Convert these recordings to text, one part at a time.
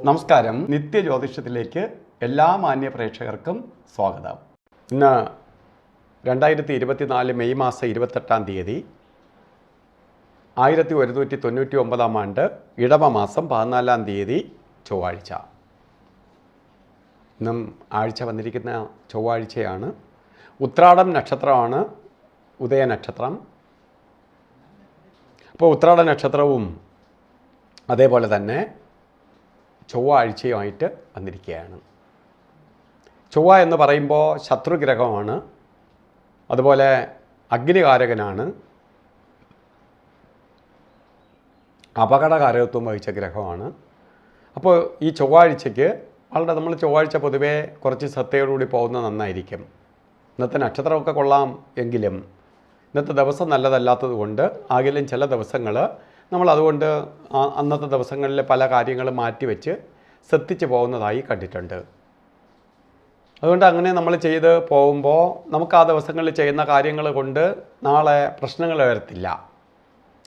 നമസ്കാരം. നിത്യജ്യോതിഷത്തിലേക്ക് എല്ലാ മാന്യ പ്രേക്ഷകർക്കും സ്വാഗതം. ഇന്ന് 2024 മെയ് മാസം 28-ാം തീയതി 1199 ആണ്ട് ഇടവ മാസം 14-ാം തീയതി ചൊവ്വാഴ്ച. ഇന്നും ആഴ്ച വന്നിരിക്കുന്ന ചൊവ്വാഴ്ചയാണ്. ഉത്രാടം നക്ഷത്രമാണ് ഉദയനക്ഷത്രം. അപ്പോൾ ഉത്രാട നക്ഷത്രവും അതേപോലെ തന്നെ ചൊവ്വാഴ്ചയുമായിട്ട് വന്നിരിക്കുകയാണ്. ചൊവ്വ എന്ന് പറയുമ്പോൾ ശത്രുഗ്രഹമാണ്, അതുപോലെ അഗ്നികാരകനാണ്, അപകടകാരകത്വം വഹിച്ച ഗ്രഹമാണ്. അപ്പോൾ ഈ ചൊവ്വാഴ്ചയ്ക്ക് നമ്മൾ ചൊവ്വാഴ്ച പൊതുവേ കുറച്ച് ശ്രദ്ധയോടുകൂടി പോകുന്നത് നന്നായിരിക്കും. ഇന്നത്തെ നക്ഷത്രമൊക്കെ കൊള്ളാം എങ്കിലും ഇന്നത്തെ ദിവസം നല്ലതല്ലാത്തത് കൊണ്ട് ആകിലും ചില ദിവസങ്ങൾ നമ്മൾ അതുകൊണ്ട് അന്നത്തെ ദിവസങ്ങളിൽ പല കാര്യങ്ങളും മാറ്റിവെച്ച് ശ്രദ്ധിച്ച് പോകുന്നതായി കണ്ടിട്ടുണ്ട്. അതുകൊണ്ട് അങ്ങനെ നമ്മൾ ചെയ്ത് പോകുമ്പോൾ നമുക്ക് ആ ദിവസങ്ങളിൽ ചെയ്യുന്ന കാര്യങ്ങൾ കൊണ്ട് നാളെ പ്രശ്നങ്ങൾ വരത്തില്ല.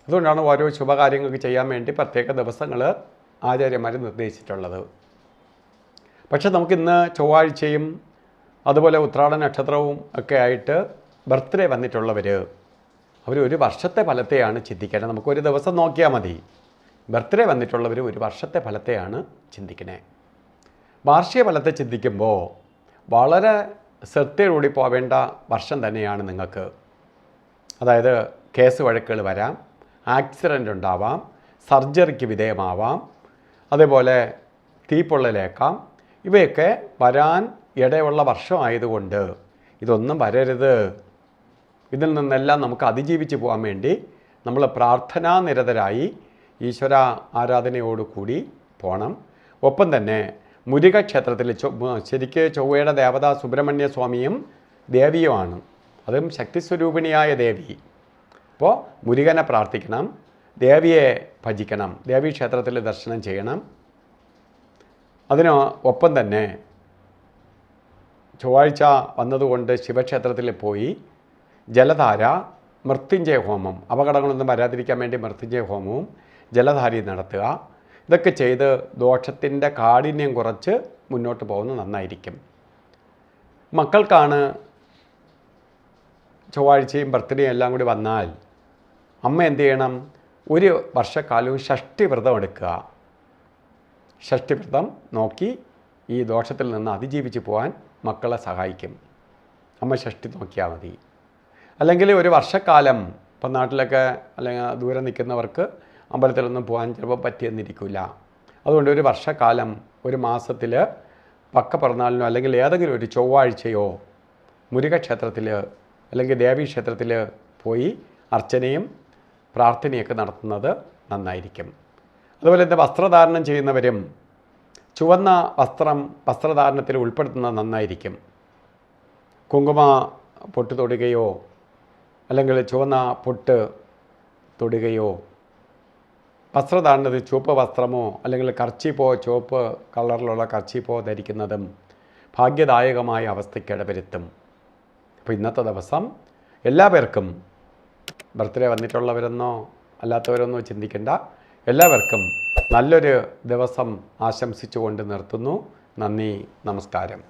അതുകൊണ്ടാണ് ഓരോ ശുഭകാര്യങ്ങൾക്ക് ചെയ്യാൻ വേണ്ടി പ്രത്യേക ദിവസങ്ങൾ ആചാര്യന്മാർ നിർദ്ദേശിച്ചിട്ടുള്ളത്. പക്ഷെ നമുക്കിന്ന് ചൊവ്വാഴ്ചയും അതുപോലെ ഉത്രാട നക്ഷത്രവും ഒക്കെ ആയിട്ട് ബർത്ത്ഡേ വന്നിട്ടുള്ളവർ അവർ ഒരു വർഷത്തെ ഫലത്തെയാണ് ചിന്തിക്കേണ്ടത്. നമുക്കൊരു ദിവസം നോക്കിയാൽ മതി. ബർത്ത്ഡേ വന്നിട്ടുള്ളവർ ഒരു വർഷത്തെ ഫലത്തെയാണ് ചിന്തിക്കണേ. വാർഷിക ഫലത്തെ ചിന്തിക്കുമ്പോൾ വളരെ ശ്രദ്ധയോടുകൂടി പോവേണ്ട വർഷം തന്നെയാണ് നിങ്ങൾക്ക്. അതായത് കേസ് വഴക്കുകൾ വരാം, ആക്സിഡൻ്റ് ഉണ്ടാവാം, സർജറിക്ക് വിധേയമാവാം, അതേപോലെ തീപ്പൊള്ളലേക്കാം. ഇവയൊക്കെ വരാൻ ഇടയുള്ള വർഷമായതുകൊണ്ട് ഇതൊന്നും വരരുത്. ഇതിൽ നിന്നെല്ലാം നമുക്ക് അതിജീവിച്ച് പോകാൻ വേണ്ടി നമ്മൾ പ്രാർത്ഥനാനിരതരായി ഈശ്വര ആരാധനയോടുകൂടി പോകണം. ഒപ്പം തന്നെ മുരുക ക്ഷേത്രത്തിൽ ശരിക്ക് ചൊവ്വയുടെ ദേവത സുബ്രഹ്മണ്യ സ്വാമിയും ദേവിയുമാണ്, അതും ശക്തിസ്വരൂപിണിയായ ദേവി. അപ്പോൾ മുരുകനെ പ്രാർത്ഥിക്കണം, ദേവിയെ ഭജിക്കണം, ദേവീ ക്ഷേത്രത്തിൽ ദർശനം ചെയ്യണം. അതിന് ഒപ്പം തന്നെ ചൊവ്വാഴ്ച വന്നതുകൊണ്ട് ശിവക്ഷേത്രത്തിൽ പോയി ജലധാര, മൃത്യുഞ്ജയ ഹോമം, അപകടങ്ങളൊന്നും വരാതിരിക്കാൻ വേണ്ടി മൃത്യുഞ്ജയ ഹോമവും ജലധാരയും നടത്തുക. ഇതൊക്കെ ചെയ്ത് ദോഷത്തിൻ്റെ കാഠിന്യം കുറച്ച് മുന്നോട്ട് പോകുന്നത് നന്നായിരിക്കും. മക്കൾക്കാണ് ചൊവ്വാഴ്ചയും ബർത്ത്ഡേയും എല്ലാം കൂടി വന്നാൽ അമ്മ എന്ത് ചെയ്യണം? ഒരു വർഷക്കാലവും ഷഷ്ഠിവ്രതം എടുക്കുക. ഷഷ്ഠിവ്രതം നോക്കി ഈ ദോഷത്തിൽ നിന്ന് അതിജീവിച്ച് പോകാൻ മക്കളെ സഹായിക്കും. അമ്മ ഷഷ്ഠി നോക്കിയാൽ മതി. അല്ലെങ്കിൽ ഒരു വർഷക്കാലം, ഇപ്പം നാട്ടിലൊക്കെ അല്ലെങ്കിൽ ദൂരെ നിൽക്കുന്നവർക്ക് അമ്പലത്തിലൊന്നും പോകാൻ ചിലപ്പോൾ പറ്റിയെന്നിരിക്കില്ല. അതുകൊണ്ട് ഒരു വർഷക്കാലം ഒരു മാസത്തിൽ പക്ക പിറന്നാളിനോ അല്ലെങ്കിൽ ഏതെങ്കിലും ഒരു ചൊവ്വാഴ്ചയോ മുരുകക്ഷേത്രത്തിൽ അല്ലെങ്കിൽ ദേവീക്ഷേത്രത്തിൽ പോയി അർച്ചനയും പ്രാർത്ഥനയൊക്കെ നടത്തുന്നത് നന്നായിരിക്കും. അതുപോലെ തന്നെ വസ്ത്രധാരണം ചെയ്യുന്നവരും ചുവന്ന വസ്ത്രധാരണത്തിൽ ഉൾപ്പെടുത്തുന്നത് നന്നായിരിക്കും. കുങ്കുമ പൊട്ട് തൊടുകയോ അല്ലെങ്കിൽ ചുവന്ന പൊട്ട് തൊടുകയോ, വസ്ത്രധാരണത്തിൽ ചുവപ്പ് വസ്ത്രമോ അല്ലെങ്കിൽ കർച്ചീപ്പോ ചുവപ്പ് കളറിലുള്ള കർച്ചീപ്പോ ധരിക്കുന്നതും ഭാഗ്യദായകമായ അവസ്ഥയ്ക്ക് ഇടവരുത്തും. അപ്പോൾ ഇന്നത്തെ ദിവസം എല്ലാ പേർക്കും, ബർത്ത്ഡേ വന്നിട്ടുള്ളവരെന്നോ അല്ലാത്തവരെന്നോ ചിന്തിക്കേണ്ട, എല്ലാവർക്കും നല്ലൊരു ദിവസം ആശംസിച്ചുകൊണ്ട് നിർത്തുന്നു. നന്ദി, നമസ്കാരം.